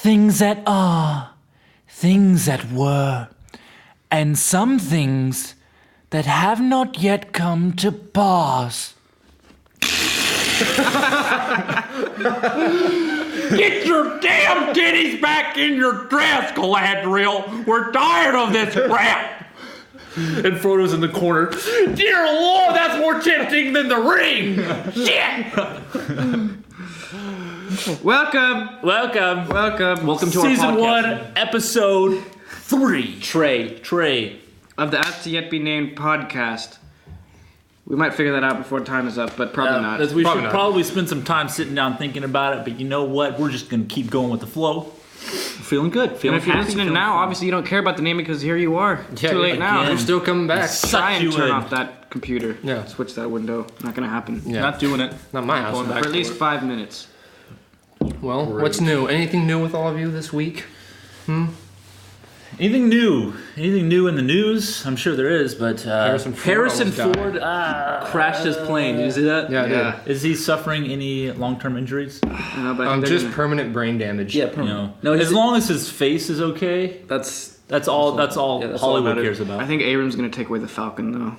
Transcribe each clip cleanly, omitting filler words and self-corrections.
things that are, things that were, and some things that have not yet come to pass. Get your damn titties back in your dress, Galadriel. We're tired of this crap. And Frodo's in the corner. Dear Lord, that's more tempting than the ring. Shit. Welcome Welcome. to Season our podcast 1, Episode 3. Trey of the As to Yet Be Named podcast. We might figure that out before time is up, but probably not. We Probably should not. probably spend some time sitting down thinking about it, but you know what? We're just going to keep going with the flow. Feeling good. And if you're listening now, obviously you don't care about the name because here you are. It's too late now. again. We're still coming back. Try and you turn in. off that computer. Yeah. Switch that window. Not gonna happen. Yeah. Not doing it. Not my house. Going back For at to least work. 5 minutes. Well, what's new? Anything new with all of you this week? Anything new? Anything new in the news? I'm sure there is, but Harrison Ford almost crashed his plane. Did you see that? Yeah, I did. Is he suffering any long-term injuries? No, but I think they're Just gonna- permanent brain damage. You know, as long as his face is okay, that's that's all yeah, that's all Hollywood that cares matters. about. I think Abrams gonna take away the Falcon though.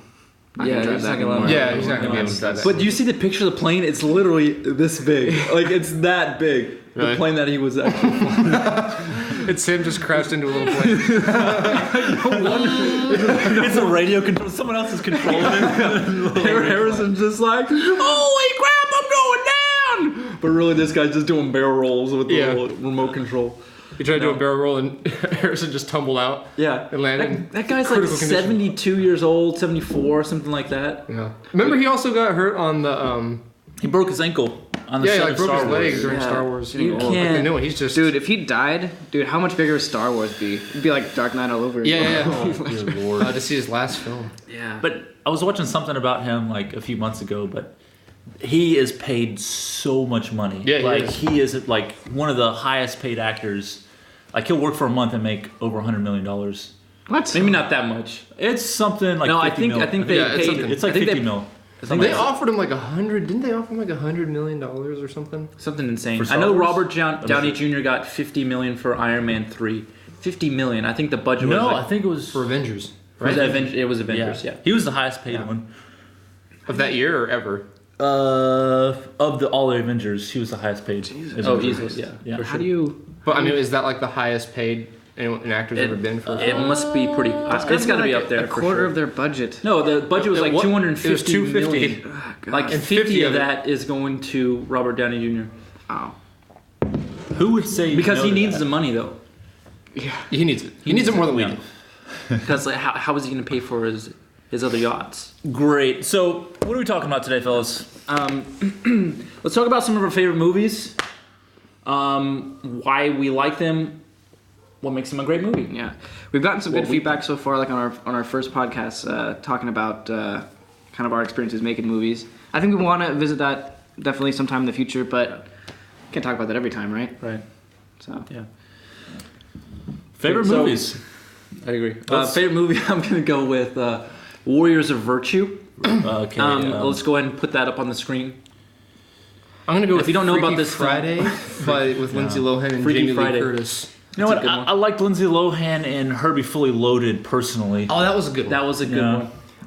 Yeah, drive he's that not gonna let anymore. him. Yeah, he's not going to be able to drive that. But do you see the picture of the plane? It's literally this big. Like, it's that big. Really? The plane that he was actually flying. It's him just crashed into a little plane. It's a radio control. Someone else is controlling it. Harrison's just like, holy crap, I'm going down! But really, this guy's just doing barrel rolls with the Yeah. little remote control. He tried to do a barrel roll and Harrison just tumbled out. Yeah. And landed. That guy's like critical condition. 72 years old, 74, something like that. Yeah. Remember, he also got hurt on the He broke his ankle on the yeah, he set like of broke Star his Wars. leg during Yeah. Star Wars. You Like can't- the new one. He's just Dude, if he died, how much bigger would Star Wars be? It'd be like Dark Knight all over again. yeah. Dear Lord. To see his last film. Yeah. But I was watching something about him like a few months ago, but he is paid so much money. Yeah, he like is. he is like one of the highest paid actors. Like he'll work for a month and make over $100 million. What? Maybe not that much. It's something like No, 50 mil. I think they Yeah, it's paid. something. it's like I think 50 they, mil. They offered him like 100. Didn't they offer him like $100 million or something? Something insane. For I Star know Wars? Robert Downey Jr. got $50 million for Iron Man 3. $50 million. I think the budget was No, like, I think it was For Avengers, was right? it was Avengers, yeah. He was the highest paid one. Of that year or ever? Of all the Avengers, he was the highest paid. Oh, Jesus. Yeah. How do you? But I mean, is that like the highest paid an actor's ever been for? It must be pretty. It's got to be up there. A for quarter sure. of their budget. No, the budget was like What? 250 It was 250. million. Like And 50 50 of of it- that is going to Robert Downey Jr. Oh. Who would say Because no he to needs that? the money though. He needs it. He needs it more than we do. Because like, how is he going to pay for his other yachts? Great. So, what are we talking about today, fellas? Let's talk about some of our favorite movies. Why we like them. What makes them a great movie? Yeah, we've gotten some good feedback so far, like on our first podcast, talking about kind of our experiences making movies. I think we want to visit that definitely sometime in the future, but can't talk about that every time, right? Right. So Yeah. Favorite So- movies. I agree. Favorite movie? I'm going to go with Warriors of Virtue. Okay. Let's go ahead and put that up on the screen. I'm gonna go If with you don't know Freaky about this film- Friday, with Lindsay Lohan and Freaky Jamie Friday. Lee Curtis. You know That's what? a good one. I liked Lindsay Lohan and Herbie Fully Loaded personally. Oh, that was a good one. That was a good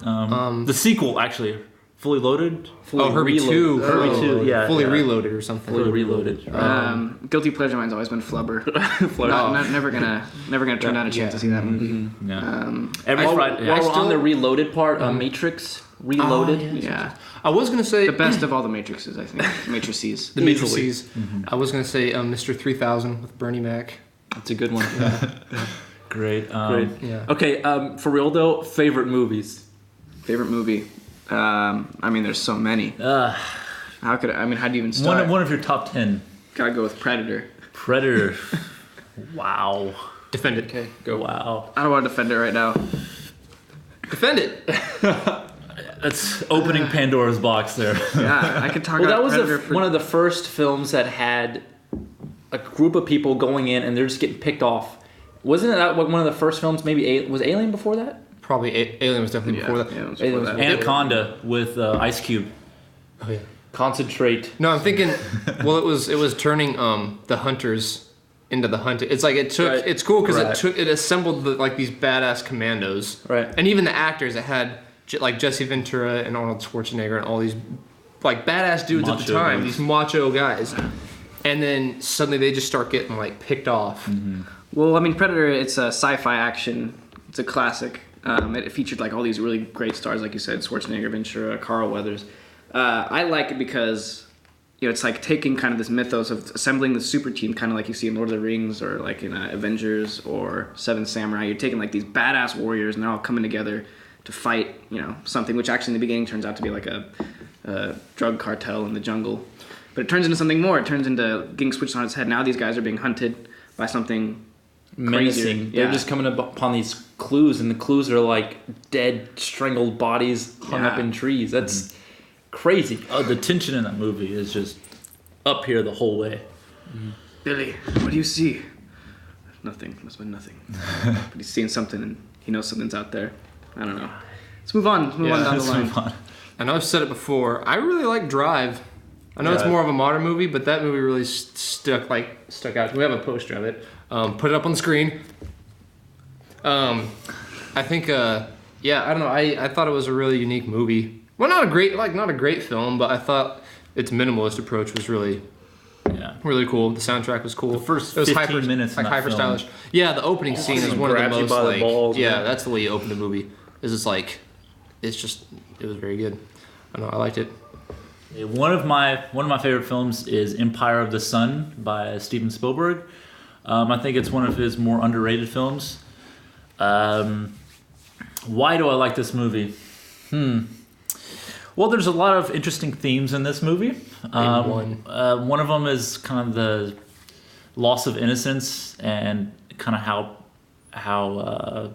Yeah. one. The sequel, actually, Fully Loaded. Herbie 2. Herbie 2, yeah. Fully yeah. Reloaded or something. Fully Reloaded. guilty pleasure mine's always been Flubber. Never gonna turn down a chance to see that movie. Yeah. Every While Friday. we're still- on the Reloaded part, Matrix Reloaded. Yeah, I was gonna say the best of all the Matrixes, I think. Matrices. the Matrices. I was gonna say Mr. 3000 with Bernie Mac. That's a good one. Great. Great. Yeah. Okay, for real though, favorite movies. Favorite movie? I mean, there's so many. How do you even start? One of your top 10. Gotta go with Predator. Predator. Wow. Defend it. Okay, Go. Wow. I don't want to defend it right now. Defend it. That's opening Pandora's box there. Yeah, I could talk Well, that about was Predator for one of the first films that had a group of people going in and they're just getting picked off. Wasn't that one of the first films? Maybe was Alien before that? Probably Alien was definitely before that. Yeah, it was Alien before was that. Anaconda with Ice Cube. Oh yeah. Concentrate. No, I'm thinking. Well, it was turning the hunters into the hunt. It's like it took. Right. It's cool because Right. it assembled like these badass commandos. Right. And even the actors, it had like Jesse Ventura and Arnold Schwarzenegger and all these like badass dudes at the Macho time. dudes. These macho guys. And then suddenly they just start getting like picked off. Mm-hmm. Well, I mean, Predator, it's a sci-fi action. It's a classic. It featured like all these really great stars, like you said, Schwarzenegger, Ventura, Carl Weathers. I like it because it's like taking kind of this mythos of assembling the super team, kind of like you see in Lord of the Rings or like in Avengers or Seven Samurai. You're taking like these badass warriors and they're all coming together to fight, something which actually in the beginning turns out to be like a drug cartel in the jungle. But it turns into something more. It turns into getting switched on its head. Now these guys are being hunted by something menacing. crazier. They're Yeah. just coming upon these clues, and the clues are like dead, strangled bodies hung up Yeah. in trees. That's crazy. The tension in that movie is just up here the whole way. Billy, what do you see? Nothing. Must have been nothing. But he's seeing something and he knows something's out there. I don't know. Let's move on. Let's move on down the line. I know I've said it before. I really like Drive. I know it's more of a modern movie, but that movie really stuck out. We have a poster of it. Put it up on the screen. I think, I don't know. I thought it was a really unique movie. Well, not a great film, but I thought its minimalist approach was really cool. The soundtrack was cool. The first it was 15 minutes in that hyper film. stylish. Yeah, the opening scene is one of the grabs you most by the balls, man. that's the way you open the movie. It was very good. I don't know, I liked it. One of my favorite films is Empire of the Sun by Steven Spielberg. I think it's one of his more underrated films. Why do I like this movie? Well, there's a lot of interesting themes in this movie. One of them is kind of the loss of innocence and kind of how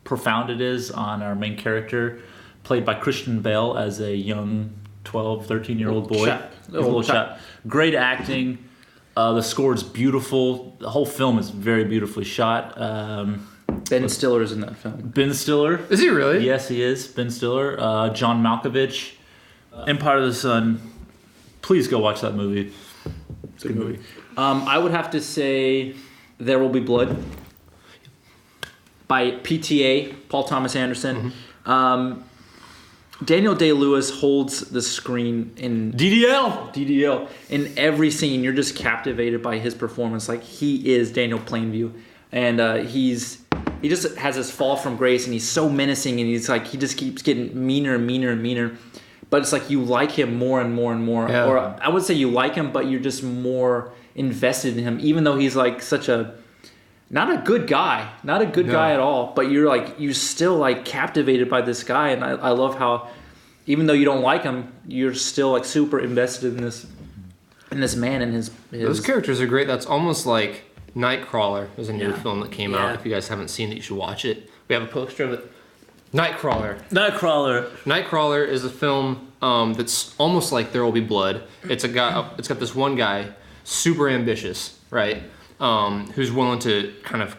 profound it is on our main character, played by Christian Bale as a young 12, 13-year-old boy. Little chap. Great acting. The score is beautiful. The whole film is very beautifully shot. Ben Stiller's in that film. Ben Stiller. Is he really? Yes, he is. Ben Stiller. John Malkovich. Empire of the Sun. Please go watch that movie. It's a good movie. I would have to say There Will Be Blood by PTA, Paul Thomas Anderson. Daniel Day-Lewis holds the screen in DDL in every scene. You're just captivated by his performance. Like, he is Daniel Plainview, and he just has this fall from grace, and he's so menacing, and he just keeps getting meaner and meaner and meaner. But it's like you like him more and more and more. Yeah. Or I would say you like him, but you're just more invested in him, even though he's like not a good guy at all, but you're still like captivated by this guy. And I love how, even though you don't like him, you're still like super invested in this man and his Those characters are great. That's almost like Nightcrawler. There's a new film that came out. Yeah. If you guys haven't seen it, you should watch it. We have a poster of it. Nightcrawler is a film that's almost like There Will Be Blood. It's got this one guy, super ambitious, right? Who's willing to kind of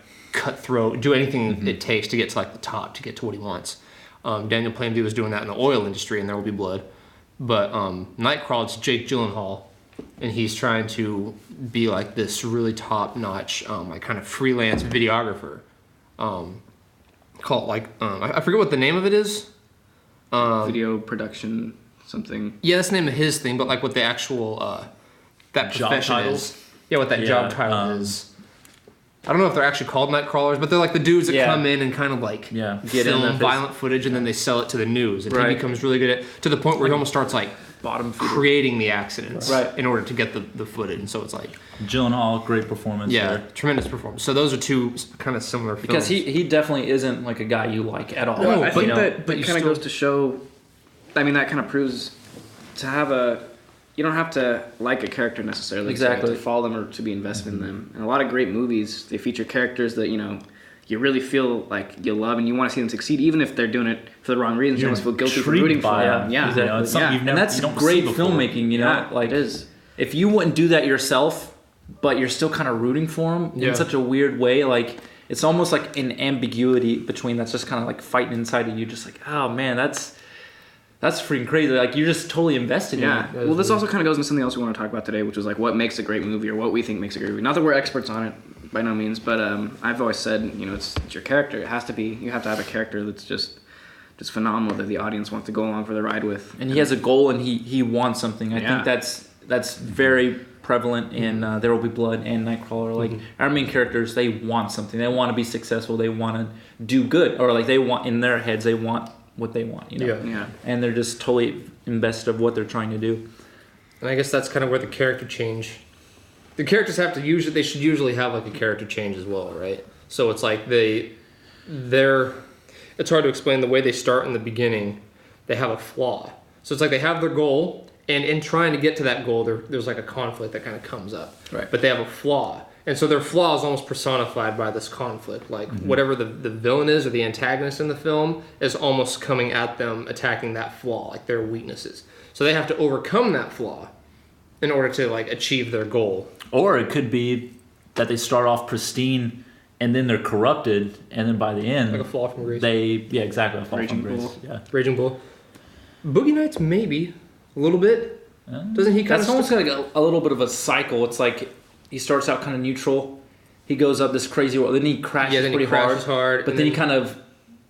do anything it takes to get to like the top, to get to what he wants. Daniel Plainview was doing that in the oil industry, and There Will Be Blood. But Nightcrawler's Jake Gyllenhaal, and he's trying to be like this really top-notch, like kind of freelance videographer. Called like I forget what the name of it is. Video production, something. Yeah, that's the name of his thing, but like what the actual that Job profession title? is. Yeah, what that Yeah, job title is. I don't know if they're actually called night crawlers, but they're like the dudes that come in and kind of like Get in film there. violent footage, and then they sell it to the news, and he Right. becomes really good at to the point where he almost starts like bottom feeder. creating the accidents Right. in order to get the footage, and so it's like Gyllenhaal, great performance there. tremendous performance. So those are two kind of similar films. Because he definitely isn't like a guy you like at all. No, I but- think that but you kind of still- goes to show. I mean, that kind of proves to have you don't have to like a character necessarily Exactly. to follow them or to be invested in them. And a lot of great movies, they feature characters that you really feel like you love and you want to see them succeed, even if they're doing it for the wrong reasons. You You're almost feel guilty for intrigued rooting for by them. it. Yeah, You know, it's something you've never- And that's you don't great see before. filmmaking, Yeah, like it is. if you wouldn't do that yourself, but you're still kind of rooting for him Yeah. in such a weird way, like it's almost like an ambiguity between that's just kind of like fighting inside of you, just like, oh man, that's freaking crazy. Like you're just totally invested Yeah. in it. Well, this also kind of goes into something else we want to talk about today, which is like what makes a great movie or what we think makes a great movie. Not that we're experts on it, by no means. But I've always said, it's your character. It has to be. You have to have a character that's just phenomenal that the audience wants to go along for the ride with. And he has a goal, and he wants something. I think that's very prevalent in There Will Be Blood and Nightcrawler. Like our main characters, they want something. They want to be successful. They want to do good, or like they want in their heads, they want what they want. Yeah. And they're just totally invested of what they're trying to do. And I guess that's kind of where the character change. The characters have to they should usually have like a character change as well, right? So it's like they're. It's hard to explain the way they start in the beginning. They have a flaw. So it's like they have their goal, and in trying to get to that goal, there's like a conflict that kind of comes up. Right. But they have a flaw. And so their flaw is almost personified by this conflict. Like whatever the villain is or the antagonist in the film is almost coming at them, attacking that flaw, like their weaknesses. So they have to overcome that flaw in order to like achieve their goal. Or it could be that they start off pristine and then they're corrupted, and then by the end, Like a flaw from Grace. Exactly, a flaw Raging from Grace. Bull. Yeah. Raging Bull. Boogie Nights, maybe. A little bit. Doesn't he kind That's of... almost like a little bit of a cycle. It's like he starts out kind of neutral. He goes up this crazy road. Then he crashes then pretty he crashes hard. But then he kind of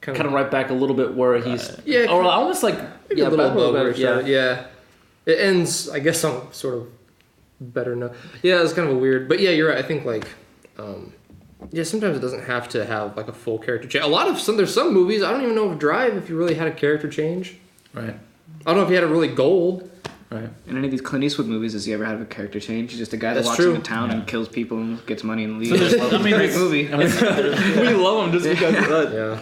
right back a little bit where he's... or almost like... a little above where it yeah. started. Yeah. It ends, I guess, on sort of better note. Yeah, it's kind of a weird... But yeah, you're right. I think, like... sometimes it doesn't have to have, like, a full character change. There's some movies, I don't even know if Drive, if you really had a character change. Right. I don't know if he had a really gold. Right. In any of these Clint Eastwood movies, does he ever have a character change? He's just a guy that That's walks true. into town and kills people and gets money and leaves. Great movie. We love him just because of that. Yeah.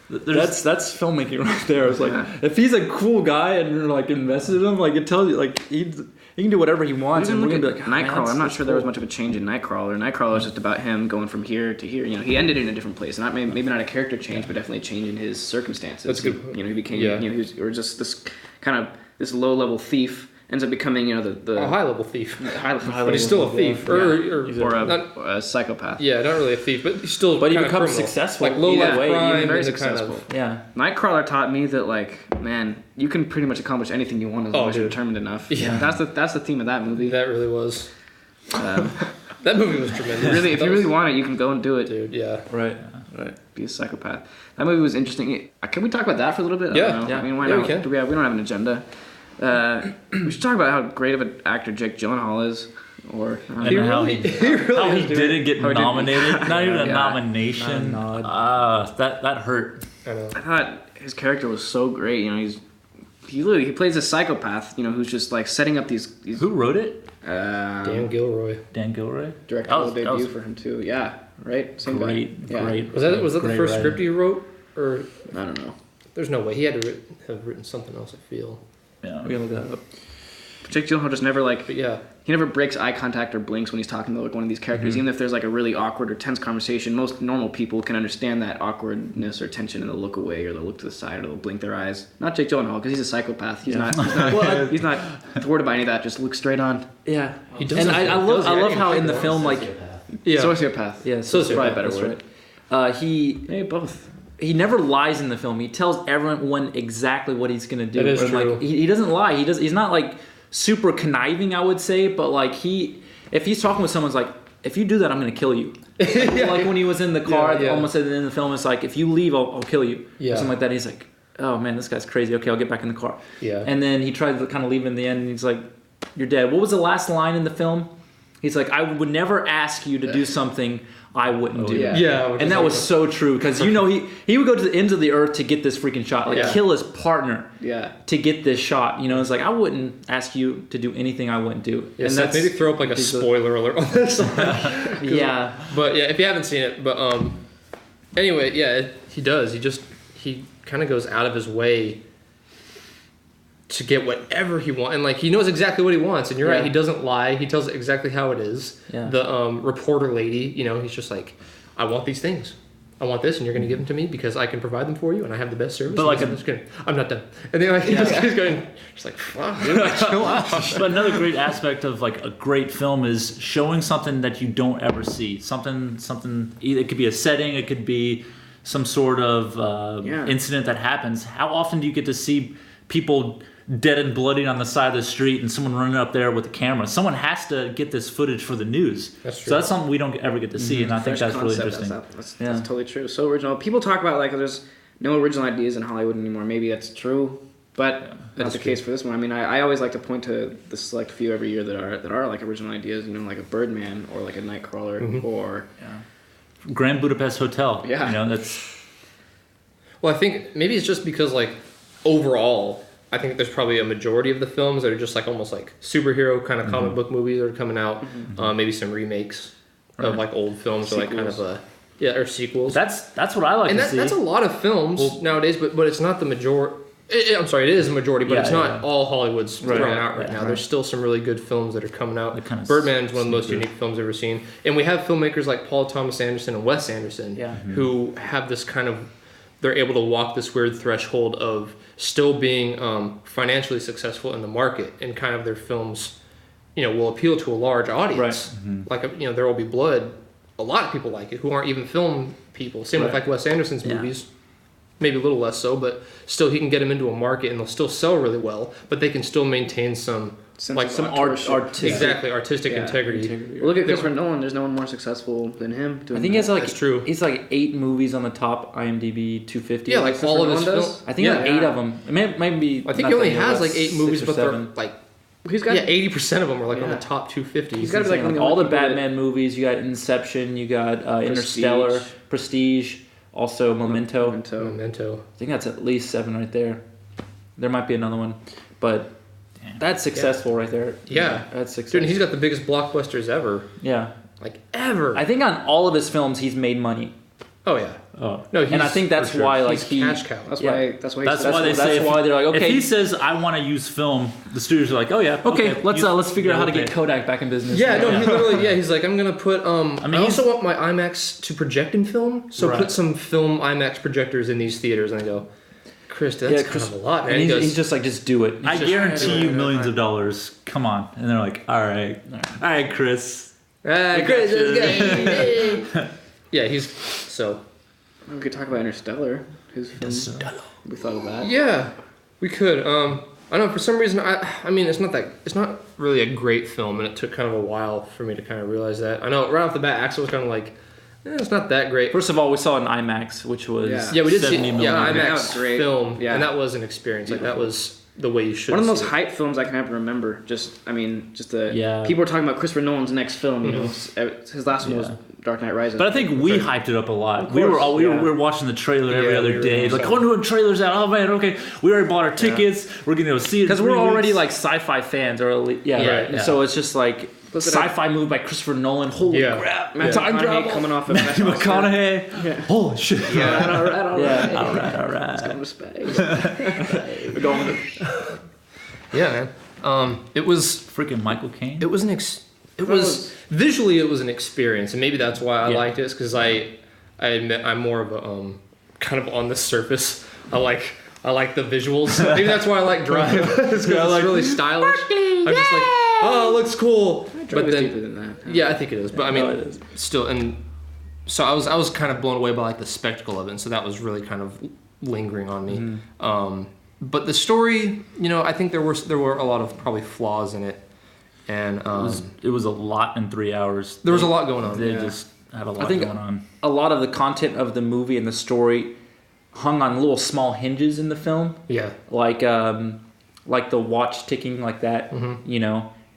That's filmmaking right there. It's like if he's a cool guy and you're like invested in him, like it tells you like he can do whatever he wants. Even And look we're at gonna be like, Nightcrawler. I'm not sure there was much of a change in Nightcrawler. Nightcrawler was just about him going from here to here. He ended in a different place. Not maybe not a character change, but definitely a change in his circumstances. That's good. He became he was or just this kind of this low level thief ends up becoming the A high-level thief. but he's still a thief. or a psychopath. Yeah, not really a thief, but he's still But he kinda becomes criminal. successful. Like low-level Either way, crime. he's very and the kind successful. of... Yeah. Nightcrawler taught me that, like, man, you can pretty much accomplish anything you want as long as you're determined enough. Yeah. That's the theme of that movie. That really was. That movie was tremendous. Really, if you really want it, you can go and do it. Dude, yeah. Right. Be a psychopath. That movie was interesting. Can we talk about that for a little bit? I Yeah. don't know. Yeah. I mean, why Yeah, not? we can. We don't have an agenda. We should talk about how great of an actor Jake Gyllenhaal is, or And how he didn't get nominated. Not even a nomination. Not a nod. That hurt. I know. I thought his character was so great. He plays a psychopath. Who's just like setting up these Who wrote it? Dan Gilroy. Dan Gilroy. directorial That debut was for him too. Yeah, right. Same great. guy. Yeah. Great. Was that the great first writing. script he wrote? Or I don't know. there's no way. He had to have written something else, I feel. Yeah. We can look that up. Jake Gyllenhaal just never But yeah. he never breaks eye contact or blinks when he's talking to like one of these characters. Even if there's like a really awkward or tense conversation, most normal people can understand that awkwardness or tension and they'll look away or they'll look to the side or they'll blink their eyes. Not Jake Gyllenhaal because he's a psychopath. He's not. He's not thwarted by any of that. Just look straight on. Yeah. He does. And I love how in the film like Yeah. Sociopath. yeah, Sociopath, Probably a better that's word. right. Hey, both. He never lies in the film. He tells everyone exactly what he's gonna do. That is And, true. Like, he doesn't lie. He's not like super conniving, I would say, but like if he's talking with someone, it's like, if you do that, I'm gonna kill you. Like when he was in the car, Yeah, yeah. almost at the end of the film, it's like, if you leave, I'll kill you. Yeah. Or something like that. He's like, oh man, this guy's crazy. Okay, I'll get back in the car. Yeah. And then he tried to kind of leave in the end, and he's like, you're dead. What was the last line in the film? He's like, I would never ask you to do something I wouldn't do. yeah. Yeah. And that was so true because he would go to the ends of the earth to get this freaking shot, like Yeah. kill his partner Yeah. to get this shot. It's like, I wouldn't ask you to do anything I wouldn't do. Yeah, And Seth, maybe throw up like a spoiler alert on this. yeah, But yeah, if you haven't seen it, but anyway, yeah, he does. He kind of goes out of his way to get whatever he wants, and like he knows exactly what he wants. And you're Yeah. right, he doesn't lie. He tells it exactly how it is. Yeah. The reporter lady, he's just like, I want these things. I want this, and you're going to give them to me because I can provide them for you, and I have the best service. But like I'm just gonna, I'm not done. And then like he's going, just like fuck. Dude, like, chill out. But another great aspect of like a great film is showing something that you don't ever see. Something. It could be a setting. It could be some sort of incident that happens. How often do you get to see people dead and bloody on the side of the street and someone running up there with a camera. Someone has to get this footage for the news. That's true. So that's something we don't ever get to see, and I think that's really interesting. That's totally true. So original. People talk about like there's no original ideas in Hollywood anymore. Maybe that's true, but not the case for this one. I mean, I always like to point to the select few every year that are like original ideas. You know, like a Birdman or like a Nightcrawler or Grand Budapest Hotel. Yeah. You know, that's... Well, I think maybe it's just because like overall, I think there's probably a majority of the films that are just like almost like superhero kind of comic book movies that are coming out. Maybe some remakes of like old films or like kind of or sequels. That's what I like to see. That's a lot of films nowadays, but it's not the majority. I'm sorry, it is a majority, but it's not all Hollywood's thrown out right now. There's still some really good films that are coming out. Kind of Birdman's one of the most unique films I've ever seen. And we have filmmakers like Paul Thomas Anderson and Wes Anderson who have this kind of, they're able to walk this weird threshold of still being financially successful in the market, and kind of their films, will appeal to a large audience. Right. Like, There Will Be Blood, a lot of people like it who aren't even film people. Same with like Wes Anderson's movies. Maybe a little less so, but still he can get them into a market and they'll still sell really well, but they can still maintain some artistic integrity. Well, look at Christopher Nolan. There's no one more successful than him. I think he has That's true. He's like 8 movies on the top IMDb 250. Yeah, like all of his films. I think like 8 of them. It might be. I think he only has like 8 movies, but they're 7. like. He's got 80% of them are like on the top 250. He's got to be like all the Batman movies. You got Inception. You got Interstellar, Prestige. Also, Memento. I think that's at least 7 right there. There might be another one, but that's successful right there. Yeah, that's successful. Dude, he's got the biggest blockbusters ever. Yeah, like ever. I think on all of his films, he's made money. Oh yeah. Oh no, and I think that's why he's cash cow. That's why they say that's why they're like, okay. If he says I want to use film, the studios are like, oh yeah, okay, let's figure out how to get Kodak back in business. Yeah, no, he literally he's like, I'm gonna put I also want my IMAX to project in film, so put some film IMAX projectors in these theaters. And I go, Chris, that's kind of a lot, man. And he's just like, just do it. I guarantee you millions of dollars. Come on, and they're like, all right, Chris. Chris, yeah, he's so. We could talk about Interstellar. His film. We thought of that. Yeah, we could. I know for some reason I mean it's not really a great film, and it took kind of a while for me to kind of realize that. I know right off the bat, Axel was kind of like, it's not that great. First of all, we saw an IMAX, which was we did see IMAX film, and that was an experience. Like that was the way you should. One of the most hyped films I can ever remember. People were talking about Christopher Nolan's next film. You know, his last one was Dark Knight Rises. But I think we hyped it up a lot. We were watching the trailer every other day. Like, when the trailer's out, oh man, okay, we already bought our tickets. We're gonna go see it because we're already like sci-fi fans, or so it's just like sci-fi movie by Christopher Nolan. Holy crap! Matthew McConaughey coming off of Matthew McConaughey. Holy shit! All right. It's going to space. We're going to. Yeah, man. It was freaking Michael Caine. It was visually it was an experience, and maybe that's why I liked it. Because I admit I'm more of a kind of on the surface. I like the visuals. Maybe that's why I like Drive. It's because it's really stylish. I'm just like, oh, it looks cool. But then, deeper than that. Yeah, I think it is. But I mean, still, and so I was kind of blown away by like the spectacle of it. And so that was really kind of lingering on me. But the story, I think there were a lot of probably flaws in it, and it was a lot in 3 hours. There was a lot going on. They just had a lot going on. A lot of the content of the movie and the story hung on little small hinges in the film. Yeah, like the watch ticking like that,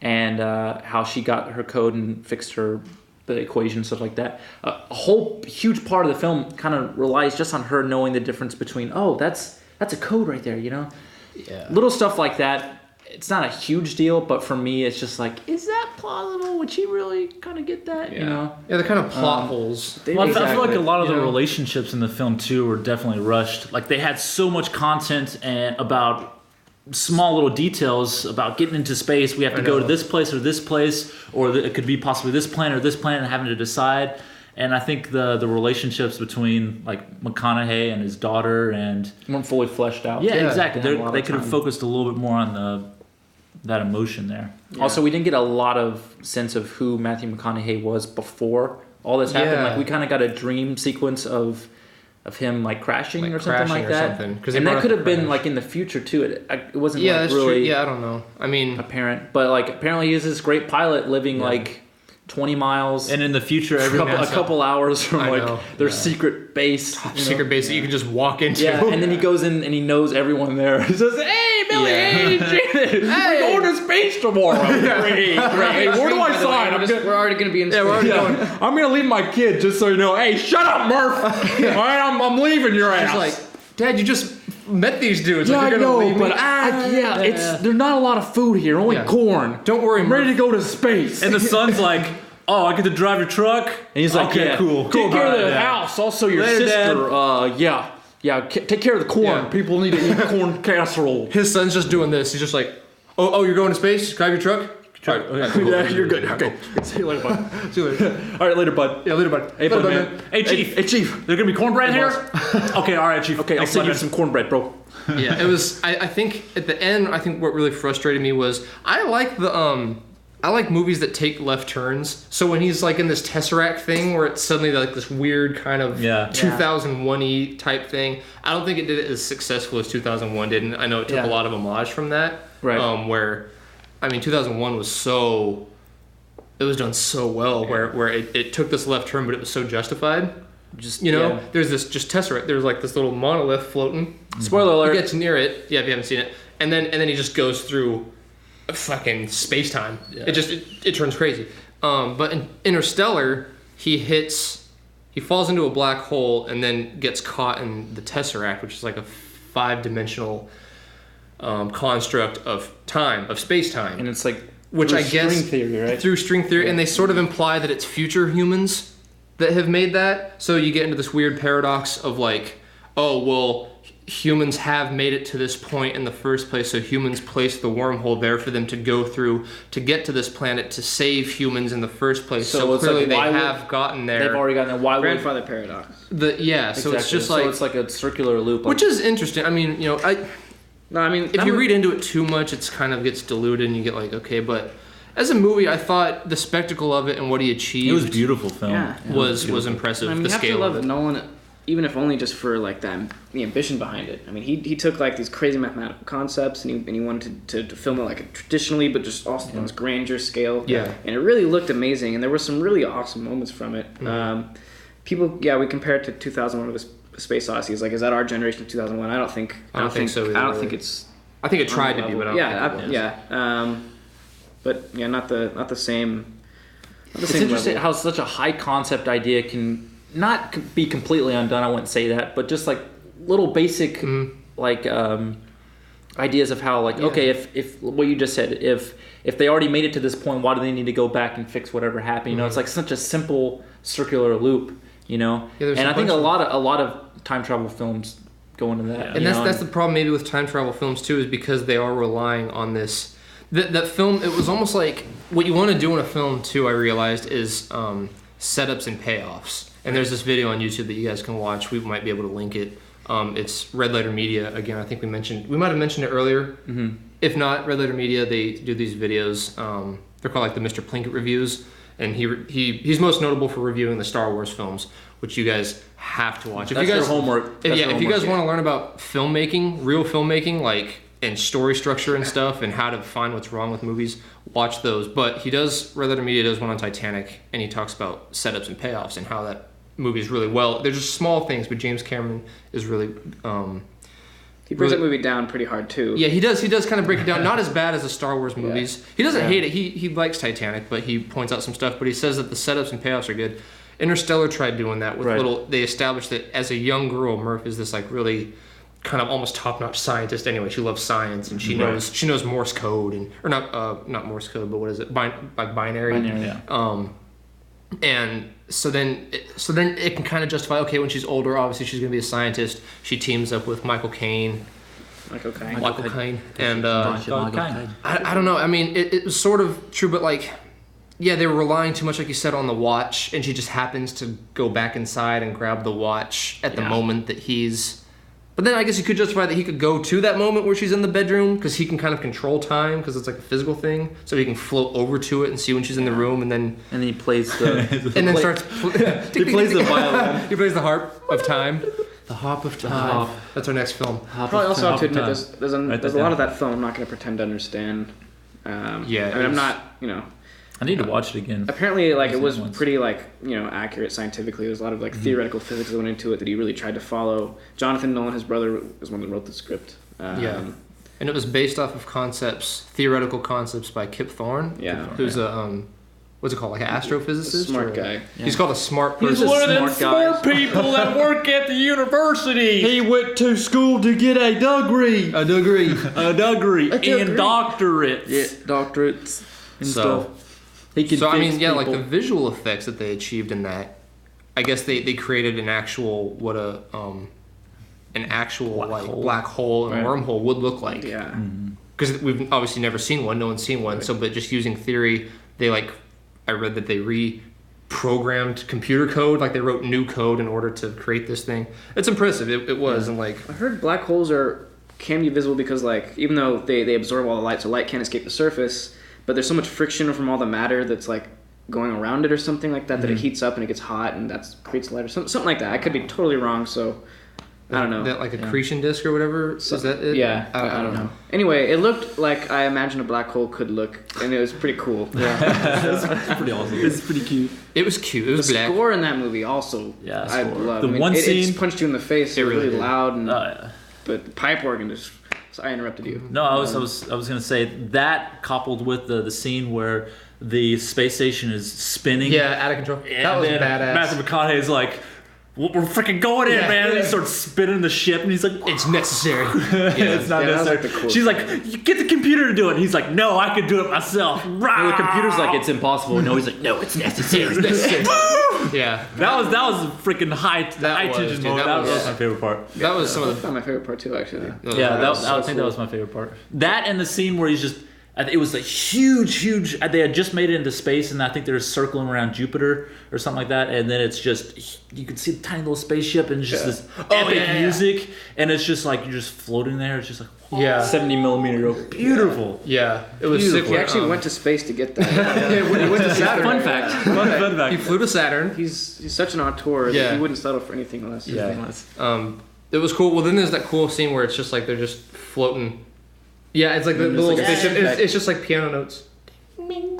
and how she got her code and fixed the equation and stuff like that. A whole huge part of the film kind of relies just on her knowing the difference between that's a code right there, Yeah. Little stuff like that. It's not a huge deal, but for me, it's just like, is that plausible? Would she really kind of get that? Yeah, they're kind of plot holes. Well, I feel like a lot of the relationships in the film too were definitely rushed. Like they had so much content and about small little details about getting into space. We have to go to this place, or it could be possibly this planet, and having to decide. And I think the relationships between like McConaughey and his daughter and weren't fully fleshed out. Yeah, exactly. They could have focused a little bit more on that emotion there. Yeah. Also, we didn't get a lot of sense of who Matthew McConaughey was before all this happened. Like we kind of got a dream sequence of of him like crashing Like or something crashing like or that. something, 'cause they And brought that up could the have been crash. like in the future too. It wasn't Yeah, like that's really true. Yeah, I don't know. I mean, apparent, but like apparently he's this great pilot living like 20 miles And in the future, a couple hours from I like know. their secret base. secret base that you can just walk into. Yeah, and then he goes in and he knows everyone there. He says, "Hey, Billy, hey, Janet, we're going to space tomorrow." Great. Hey, where do I sign? We're already going to be in space. we're already going. I'm gonna leave my kid just so you know. Hey, shut up, Murph. All right, I'm leaving your ass. It's like, Dad, you just met these dudes. yeah, like, I you're gonna know, leave me? but there's not a lot of food here. Only Yeah. corn. Don't worry, I'm ready to go to space. And the son's like, "Oh, I get to drive your truck." And he's like, "Okay, yeah, cool. Take care of the Yeah. house. Also, your Later, sister. Take care of the corn. Yeah. People need to eat corn casserole. His son's just doing this. He's just like, oh, you're going to space? Drive your truck? All right, okay, cool. Yeah, you're good. Okay. See you later, bud. See you later. All right, later, bud. Yeah, later, bud. "Hey, Later, bud, bud, man. Hey, Chief. Hey, Chief. There's gonna be cornbread here. Okay, all right, Chief. Okay, I'll Thanks, send you bud. some cornbread, bro." Yeah, it was. I think at the end, I think what really frustrated me was I like I like movies that take left turns. So when he's like in this Tesseract thing where it's suddenly like this weird kind of Yeah. 2001-y type thing, I don't think it did it as successful as 2001 did. And I know it took Yeah. a lot of homage from that. Right. Where, I mean, 2001 was so, it was done so well where it took this left turn, but it was so justified. Just You know, there's this just Tesseract. There's like this little monolith floating. Spoiler He alert. gets near it. Yeah, if you haven't seen it, and then he just goes through fucking space time. It turns crazy. But in Interstellar, he falls into a black hole and then gets caught in the Tesseract, which is like a 5-dimensional construct of time, of space time. And it's like Which through I guess string theory, right? through string theory, and they sort of imply that it's future humans that have made that. So you get into this weird paradox of like, oh well, humans have made it to this point in the first place, so humans placed the wormhole there for them to go through to get to this planet to save humans in the first place. So it's clearly like, they why would- have gotten there. They've already gotten there. Why would Grandfather paradox. So it's just like, so it's like a circular loop. which is interesting. I mean, you know, No, I mean, if you read into it too much, it's kind of gets diluted, and you get like, okay, but as a movie, I thought the spectacle of it and what he achieved It was a beautiful film. Yeah. was impressive. I mean, the you have to scale love of it. Nolan, even if only just for like the ambition behind it. I mean, he took like these crazy mathematical concepts and he wanted to film it like traditionally, but just also on this grandeur scale. Yeah. And it really looked amazing, and there were some really awesome moments from it. People, we compare it to 2001 of a Space Odyssey. It's like, is that our generation of 2001? I don't think. I don't think so either, I don't really. think it's. I think it tried to on be, the but I level. don't think it was. But yeah, not the same. Not the It's same interesting level. how such a high concept idea can not be completely undone. I wouldn't say that, but just like little basic like ideas of how like okay, if what you just said, if they already made it to this point, why do they need to go back and fix whatever happened? You know, it's like such a simple circular loop. You know, Yeah, there's and a I think bunch a lot of time travel films go into that. And that's the problem maybe with time travel films too, is because they are relying on this. That film, it was almost like what you want to do in a film too. I realized is setups and payoffs. And there's this video on YouTube that you guys can watch. We might be able to link it. It's Red Letter Media. Again, I think we might have mentioned it earlier. Mm-hmm. If not, Red Letter Media, they do these videos. They're called like the Mr. Plinkett reviews. And he's most notable for reviewing the Star Wars films, which you guys have to watch. That's your homework. If you guys want to learn about filmmaking, real filmmaking, like and story structure and stuff, and how to find what's wrong with movies, watch those. But Red Letter Media does one on Titanic, and he talks about setups and payoffs and how that movie is really well. They're just small things, but James Cameron is really. He brings that movie down pretty hard too. Yeah, he does. He does kind of break it down. Not as bad as the Star Wars movies. He doesn't hate it. He likes Titanic, but he points out some stuff. But he says that the setups and payoffs are good. Interstellar tried doing that with They established that as a young girl, Murph is this like really kind of almost top-notch scientist. Anyway, she loves science and she knows Morse code or not Morse code, but what is it? Binary. Yeah. And so then it can kind of justify, okay, when she's older, obviously she's going to be a scientist. She teams up with Michael Caine. And I don't know. I mean, it was sort of true, but like, yeah, they were relying too much, like you said, on the watch, and she just happens to go back inside and grab the watch at the moment that he's... But then I guess you could justify that he could go to that moment where she's in the bedroom because he can kind of control time because it's like a physical thing. So he can float over to it and see when she's in the room, and then he plays the and then starts. he plays the violin. He plays the harp of time. The Hop of Time. That's our next film. Probably also have to admit there's a lot of that film I'm not going to pretend to understand. I mean, I'm not, I need to watch it again. Apparently, like, it was pretty, like, accurate scientifically. There's a lot of, like, theoretical physics that went into it that he really tried to follow. Jonathan Nolan, his brother, was one that wrote the script. And it was based off of theoretical concepts by Kip Thorne. Yeah. Who's a, what's it called, like an astrophysicist? A smart guy. Yeah. He's called a smart person. He's one of them smart people that work at the university. He went to school to get a degree. A degree. And doctorates. Yeah, doctorates and So- stuff. He can So, I fix mean, yeah, like people. the visual effects that they achieved in that, I guess they created an actual, black hole and wormhole would look like. Yeah. Because we've obviously never seen one. No one's seen one. Right. So, but just using theory, I read that they reprogrammed computer code. Like they wrote new code in order to create this thing. It's impressive. It was. And like, I heard black holes can be visible because, like, even though they absorb all the light, so light can't escape the surface, but there's so much friction from all the matter that's, like, going around it or something like that, that it heats up and it gets hot and that creates light or something like that. I could be totally wrong, so I don't know. That like accretion disk or whatever? Is that it? Yeah, I don't know. Anyway, it looked like I imagined a black hole could look, and it was pretty cool. It's pretty awesome. It's pretty cute. It was cute. It was the black. score in that movie also, Yeah, I love. The one it scene just punched you in the face. It was really did. loud, and, yeah. but the pipe organ just. So I interrupted you. No, I was gonna say that coupled with the scene where the space station is spinning. Yeah, out of control. That was badass. Matthew McConaughey's like, we're freaking going in, man. And he starts spinning the ship, and he's like, It's necessary. it's not that was, necessary. like, the cool She's like, you get the computer to do it. And he's like, no, I can do it myself. And the computer's like, it's impossible. No, he's like, no, it's necessary. Yeah. That was a freaking high tension dude, moment. that That was was- my favorite part. That was some of That's the. my favorite part too, actually. I think that was my favorite part. That and the scene where he's just. It was a huge. They had just made it into space, and I think they're circling around Jupiter or something like that. And then it's just you can see the tiny little spaceship, and it's just this epic music, and it's just like you're just floating there. It's just like 70mm. beautiful. Yeah. It was sick. He actually went to space to get that. He went to Saturn. Fun fact. Fun fact. He flew to Saturn. He's such an auteur that Yeah. he wouldn't settle for anything less. It was cool. Well, then there's that cool scene where it's just like they're just floating. Yeah, it's like the little spaceship. It's just like piano notes.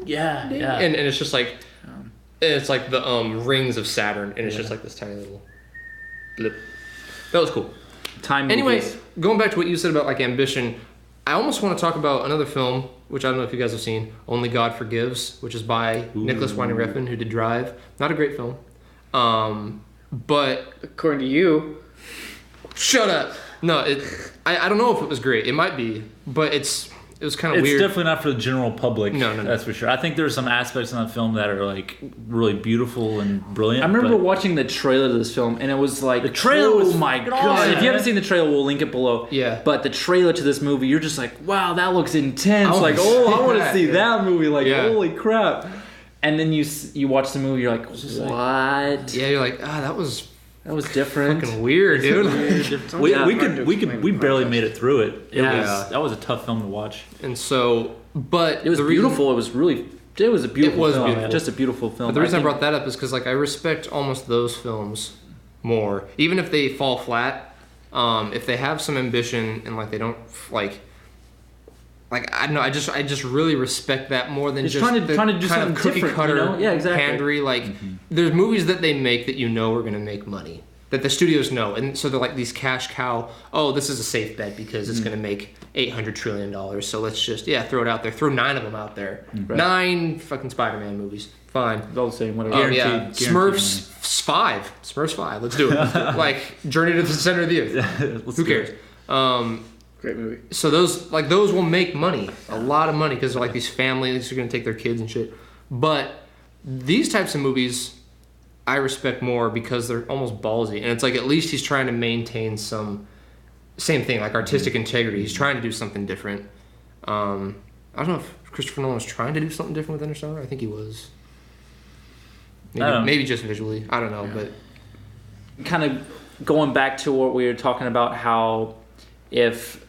Yeah. And it's just like it's like the rings of Saturn, and it's just like this tiny little blip. That was cool. Anyway, Movies. going back to what you said about like ambition, I almost want to talk about another film, which I don't know if you guys have seen, Only God Forgives, which is by Nicholas Winding Refn, who did Drive. Not a great film, but According to you, shut up. No, I don't know if it was great. It might be, but it was kind of It's weird. definitely not for the general public. No. That's for sure. I think there's some aspects in that film that are like really beautiful and brilliant. I remember but watching the trailer to this film, and it was like the trailer was my fucking god! awesome. If you haven't seen the trailer, we'll link it below. Yeah. But the trailer to this movie, you're just like, wow, that looks intense. I Like, wanna oh, see I want to that. see that movie. Like, Yeah. holy crap! And then you watch the movie, you're like, what? Yeah, you're like, that was That was different. fucking weird, dude. we barely made it through it. Yeah. That was a tough film to watch. And so, but It was beautiful. It was a beautiful was film. beautiful. Just a beautiful film. But the reason I think- brought that up is because like I respect almost those films more, even if they fall flat. If they have some ambition and like they don't like I don't know, I just really respect that more than It's just trying to do kind of something cookie different, cutter, you know? Yeah, exactly. pandery. Like there's movies that they make that you know are gonna make money, that the studios know, and so they're like these cash cow. Oh, this is a safe bet because it's gonna make $800 trillion. So let's just throw it out there. Throw 9 of them out there. Right. 9 fucking Spider-Man movies. Fine. It's all the same. Whatever. Oh yeah, Guaranteed Smurfs 5. Smurfs 5. Let's do it. Like Journey to the Center of the Earth. Who cares? great movie. So those will make money, a lot of money, because they're like these families who are gonna take their kids and shit. But these types of movies, I respect more because they're almost ballsy, and it's like at least he's trying to maintain some same thing, like artistic integrity. He's trying to do something different. I don't know if Christopher Nolan was trying to do something different with Interstellar. I think he was. Maybe just visually. I don't know, but Kind of going back to what we were talking about, how if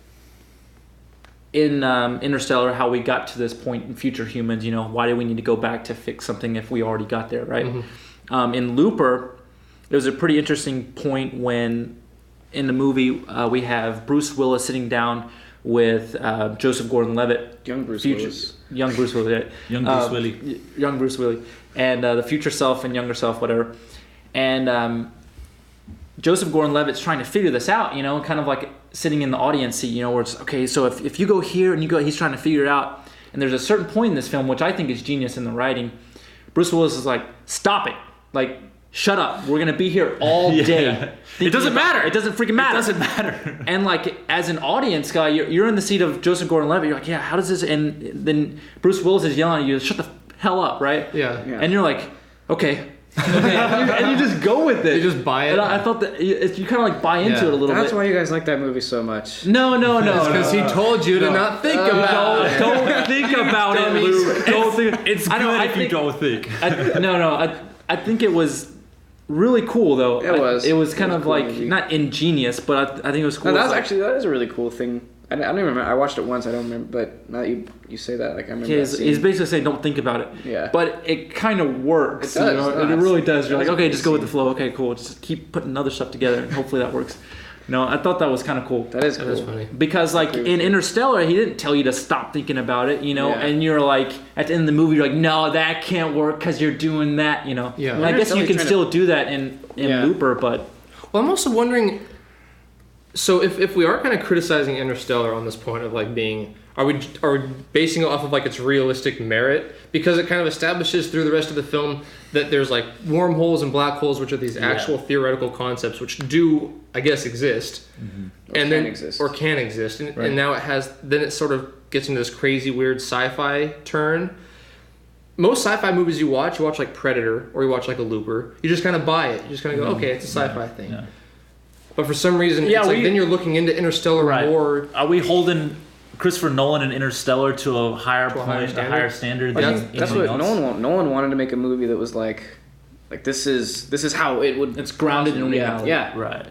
in Interstellar, how we got to this point in Future Humans, why do we need to go back to fix something if we already got there, right? In Looper, there was a pretty interesting point when in the movie, we have Bruce Willis sitting down with Joseph Gordon-Levitt, Young Bruce Willis, young Bruce Willis, young Bruce Willis, and the future self and younger self, whatever. And Joseph Gordon-Levitt's trying to figure this out, kind of like sitting in the audience seat, where it's okay. So if you go here and you go, he's trying to figure it out. And there's a certain point in this film which I think is genius in the writing. Bruce Willis is like, stop it, like. Shut up. We're going to be here all day. It doesn't matter. It doesn't freaking matter. It doesn't matter. And like, as an audience guy, you're in the seat of Joseph Gordon-Levitt. You're like, yeah, how does this... And then Bruce Willis is yelling at you, shut the hell up, right? Yeah. And you're like, okay. and you just go with it. You just buy it. And I thought that you kind of like buy into it a little bit. That's why you guys like that movie so much. No. Because he told you to not think about it. Don't think about it, Luke. Don't think... It's good if you don't think. I think it was... really cool though. It was kind of cool like movie. Not ingenious, but I think it was cool. No, that is a really cool thing. I don't even remember. I watched it once. I don't remember. But now that you say that, like I remember. He's basically saying, "Don't think about it." Yeah. But it kind of works. It does. It really does. You're like, okay, just go with the scene. flow. Okay, cool. Just keep putting other stuff together, and hopefully that works. No, I thought that was kind of cool. That is cool. That is funny. Because like in Interstellar, he didn't tell you to stop thinking about it, Yeah. and you're like at the end of the movie, you're like, no, that can't work because you're doing that, Yeah. And I guess you can still do that in Yeah. Looper, but Well, I'm also wondering. So if we are kind of criticizing Interstellar on this point of like being, are we basing it off of like its realistic merit, because it kind of establishes through the rest of the film that there's like wormholes and black holes, which are these actual theoretical concepts which do, I guess, exist, or can exist, and now it sort of gets into this crazy weird sci-fi turn. Most sci-fi movies you watch like Predator or you watch like a Looper, you just kind of buy it. You just kind of go, okay, it's a sci-fi thing. Yeah. But for some reason, it's like then you're looking into Interstellar more. Are we holding Christopher Nolan and Interstellar to a higher standard than That's what Nolan wanted to make a movie that was like this is how it would. it's grounded in reality. Yeah. Right.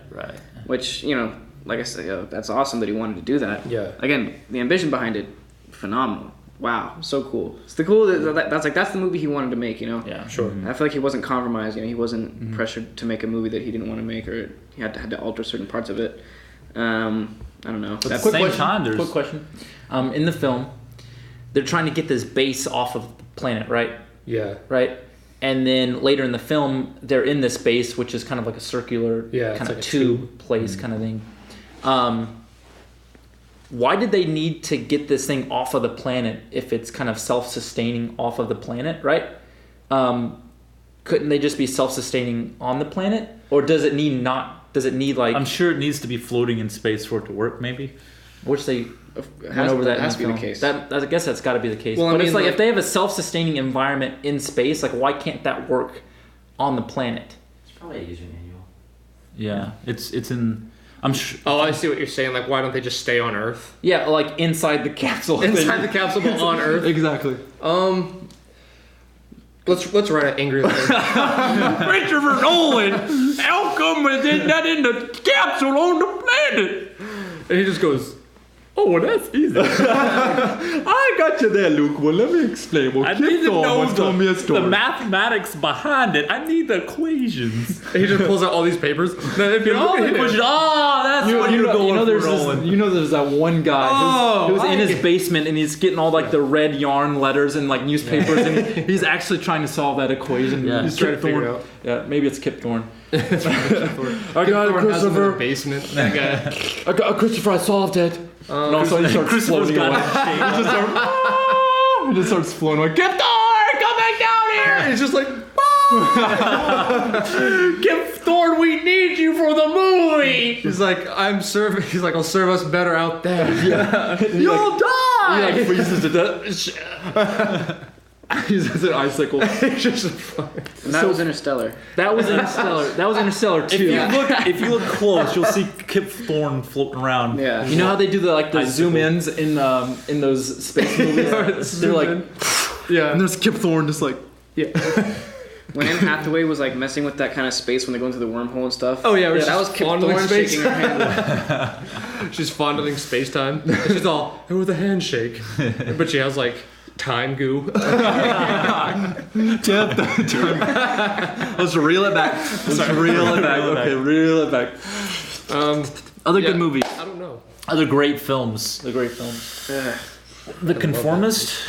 Which like I said, that's awesome that he wanted to do that. Yeah. Again, the ambition behind it, phenomenal. Wow, so cool. It's the cool that's the movie he wanted to make. Yeah. Sure. I feel like he wasn't compromised. He wasn't pressured to make a movie that he didn't want to make, or he had to alter certain parts of it. I don't know. But at the same time, there's Quick question. In the film, they're trying to get this base off of the planet, right? Yeah. Right? And then later in the film, they're in this base, which is kind of like a circular kind of like a tube place kind of thing. Why did they need to get this thing off of the planet if it's kind of self-sustaining off of the planet, right? Couldn't they just be self-sustaining on the planet? Or does it need like... I'm sure it needs to be floating in space for it to work, maybe. Which they went over that has to be in the the film. case. I guess that's got to be the case. Well, but I it's mean, like if they have a self-sustaining environment in space, like why can't that work on the planet? It's probably a user manual. Yeah, it's in. I'm sure. Oh, I see what you're saying. Like, why don't they just stay on Earth? Yeah, like inside the capsule. Inside the capsule, but on Earth. Exactly. Let's write an angry letter. Christopher Nolan, how come we did that in the capsule on the planet? And he just goes, "Oh, well, that's easy." I got you there, Luke. Well, let me explain. Well, I need to know the mathematics behind it. I need the equations. And he just pulls out all these papers. Then if you look at it, That's what you're going there's for, Nolan. there's that one guy who's in his basement and he's getting all like the red yarn letters and like newspapers and he's actually trying to solve that equation. Yeah. He's trying to figure Thorne. it out. Yeah, maybe it's Kip Thorne. I got it, has him in Christopher. the basement. That guy. I got Christopher. I solved it. And also he starts Christopher's floating got away. He just starts floating away. Kip Thorne, come back down here. And he's just like, Kip Thorne, we need you for the movie. he's like, I'll serve us better out there. You'll die. He freezes to death. He's an icicle. And that was Interstellar. That was Interstellar. That was Interstellar too. If you look close, you'll see Kip Thorne floating around. Yeah. You know how they do the zoom ins in those space movies? They're like, Yeah. and there's Kip Thorne just like, When Anne Hathaway was like messing with that kind of space when they go into the wormhole and stuff. Oh, yeah, where that she's was Kip fondling Thorne space. shaking her hand. She's fondling space time. And she's all, with a handshake. But she has like time goo. let's reel it back. Let's reel it back. Okay, reel it back. Other good movies. I don't know. Other great films. The Conformist.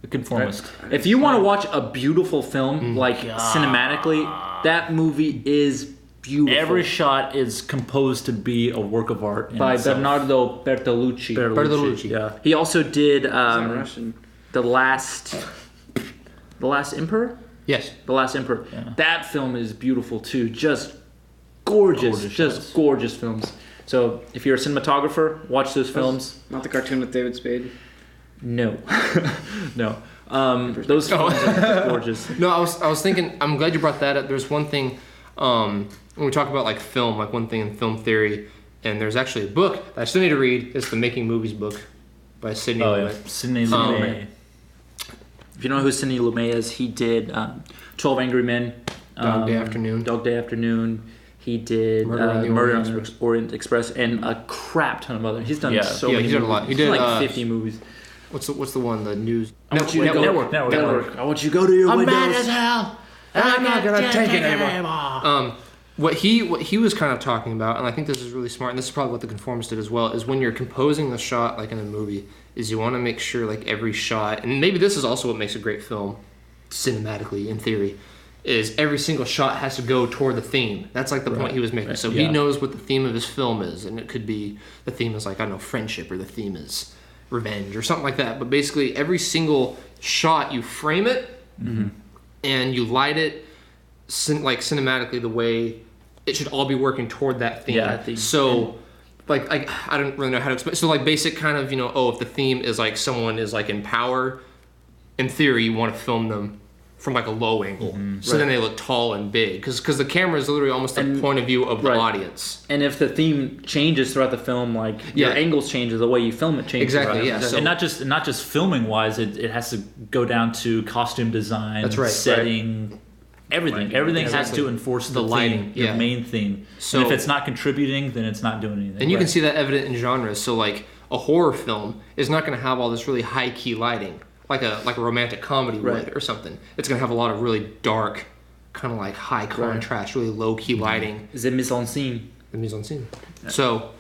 The Conformist. If you want to watch a beautiful film, like cinematically, that movie is beautiful. Every shot is composed to be a work of art. By itself. Bernardo Bertolucci. Bertolucci. Yeah. He also did Russian. The Last Emperor. Yes. The Last Emperor. Yeah. That film is beautiful too. Just gorgeous, gorgeous films. So if you're a cinematographer, watch those films. Not the cartoon with David Spade. No, no. Those films are gorgeous. No, I was thinking. I'm glad you brought that up. There's one thing when we talk about like film, like one thing in film theory, and there's actually a book that I still need to read. It's the Making Movies book by Sidney Lumet. Sidney Lumet. If you don't know who Sidney Lumet is, he did 12 Angry Men, Dog Day Afternoon. Dog Day Afternoon. He did Murder on the Orient Express and a crap ton of other. He's done so many. He's done a lot. He did like 50 movies. What's the one? The news. I want you to Network. I want you to go to your windows. hell. I'm not gonna take it anymore. What he was kind of talking about, and I think this is really smart, and this is probably what The Conformist did as well, is when you're composing the shot, like in a movie, is you want to make sure like every shot, and maybe this is also what makes a great film, cinematically in theory, is every single shot has to go toward the theme. That's like the point he was making. So he knows what the theme of his film is, and it could be the theme is like, I don't know, friendship, or the theme is revenge or something like that. But basically every single shot you frame it and you light it like cinematically the way it should all be working toward that theme. So like I don't really know how to explain. So like basic kind of, if the theme is like someone is like in power, in theory you want to film them from like a low angle, so then they look tall and big, because the camera is literally almost the point of view of the audience. And if the theme changes throughout the film, like your angles change, the way you film it changes. Exactly, yeah. So, and not just filming wise, it has to go down to costume design, setting, everything. Everything has to enforce the lighting, your main theme. So and if it's not contributing, then it's not doing anything. And you can see that evident in genres. So like a horror film is not going to have all this really high key lighting. Like a romantic comedy would or something. It's going to have a lot of really dark, kind of like high contrast, really low key lighting. The mise en scene. The mise en scene. Yeah. So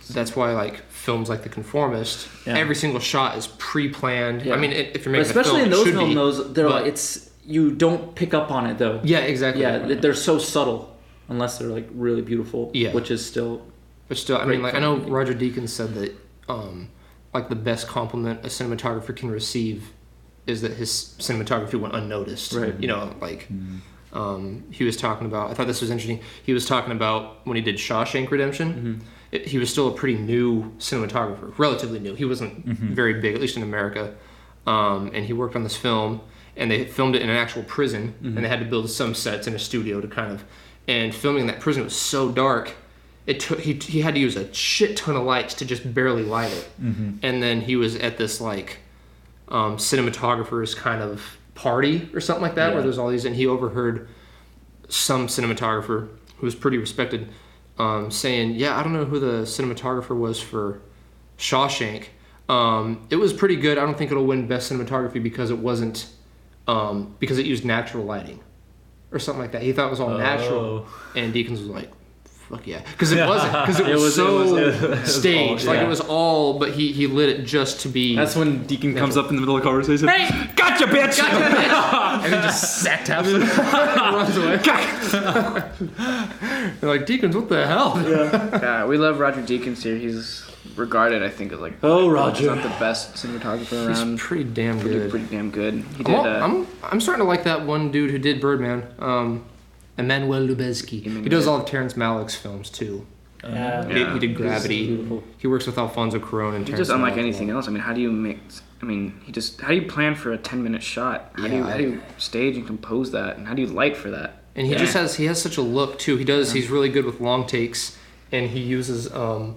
that's why like films like The Conformist, every single shot is pre-planned. Yeah. I mean, if you're making especially a film, in those films, it's you don't pick up on it though. Yeah, exactly. Yeah, they're so subtle unless they're like really beautiful. Yeah, which is still. But still, I mean, like I know Roger Deakins said that. Like the best compliment a cinematographer can receive is that his cinematography went unnoticed. Right. He was talking about, I thought this was interesting, he was talking about when he did Shawshank Redemption, he was still a pretty new cinematographer, relatively new. He wasn't very big, at least in America. And he worked on this film, and they filmed it in an actual prison, and they had to build some sets in a studio to kind of, and filming in that prison was so dark, he had to use a shit ton of lights to just barely light it. And then he was at this like cinematographer's kind of party or something like that, where there's all these, and he overheard some cinematographer who was pretty respected saying, I don't know who the cinematographer was for Shawshank. It was pretty good. I don't think it'll win best cinematography because it wasn't because it used natural lighting or something like that. He thought it was all natural, and Deakins was like, fuck yeah, because it wasn't, because it was staged. Like it was all, but he lit it just to be. That's when Deacon comes up in the middle of the conversation. Hey, gotcha, bitch! And then just sack taps him and runs away. They're like, Deakins, what the hell? Yeah, we love Roger Deakins here. He's regarded, I think, as like Roger, not the best cinematographer around. He's pretty damn good. Pretty damn good. He did. I'm starting to like that one dude who did Birdman. Emmanuel Lubezki. He does all of Terrence Malick's films too. He did Gravity. He works with Alfonso Cuarón and Terrence. Just unlike anything else. I mean, how do you plan for a 10-minute shot? How do you stage and compose that, and how do you light for that? And he has such a look too. He's really good with long takes, and he uses a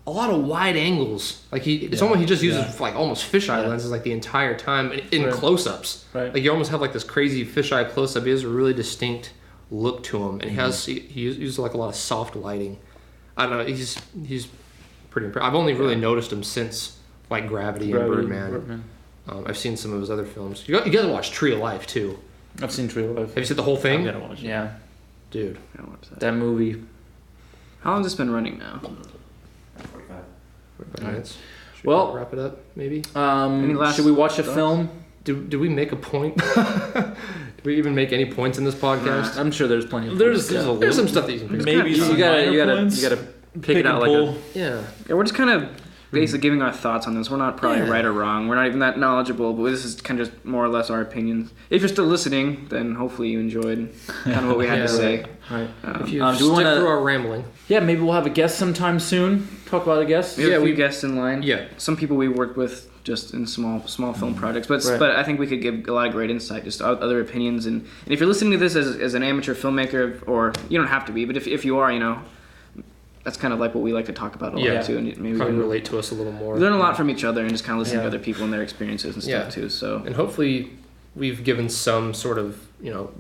lot of wide angles. Like he just uses like almost fisheye lenses like the entire time in close-ups. Right. Like you almost have like this crazy fisheye close-up. He has a really distinct look to him, and he uses like a lot of soft lighting. I don't know, he's pretty impressive. I've only really noticed him since like Gravity and Birdman. I've seen some of his other films. You gotta watch Tree of Life too. I've seen Tree of Life. Have you seen the whole thing? I gotta watch it. Yeah, dude, that movie. How long has this been running now? 45 minutes. Should Well- we wrap it up, maybe? Any last Should we watch a thoughts? film? Do we make a point? Do we even make any points in this podcast? I'm sure there's plenty of There's points. a There's some stuff that you can pick. maybe You some gotta minor points. you gotta pick it out like a. Yeah. Yeah, we're just kind of basically giving our thoughts on this. We're not probably right or wrong. We're not even that knowledgeable, but this is kind of just more or less our opinions. If you're still listening, then hopefully you enjoyed kind of what we had to say. Right. If you do we stick wanna- through our rambling. Yeah, maybe we'll have a guest sometime soon. Talk about a guest. We have Yeah, a few we- guests in line. Yeah. Some people we worked with just in small film projects, but Right. but I think we could give a lot of great insight, just other opinions, and if you're listening to this as an amateur filmmaker, or you don't have to be, but if you are, that's kind of like what we like to talk about a lot Yeah. too, and maybe Probably we relate to us a little more. learn a lot from each other and just kind of listen to Yeah. other people and their experiences and stuff Yeah. too. So And hopefully we've given some sort of,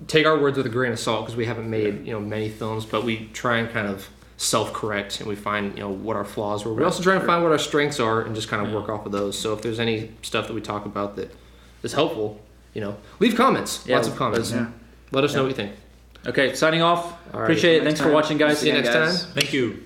take our words with a grain of salt because we haven't made, many films, but we try and kind of self-correct and we find, what our flaws were. We also try and find what our strengths are and just kind of work off of those. So if there's any stuff that we talk about that is helpful, leave comments. Yeah, Lots of comments. yeah. Let us know what you think. Okay, signing off. All right. Appreciate it. Next Thanks for time. watching, guys. See you next guys. time. Thank you.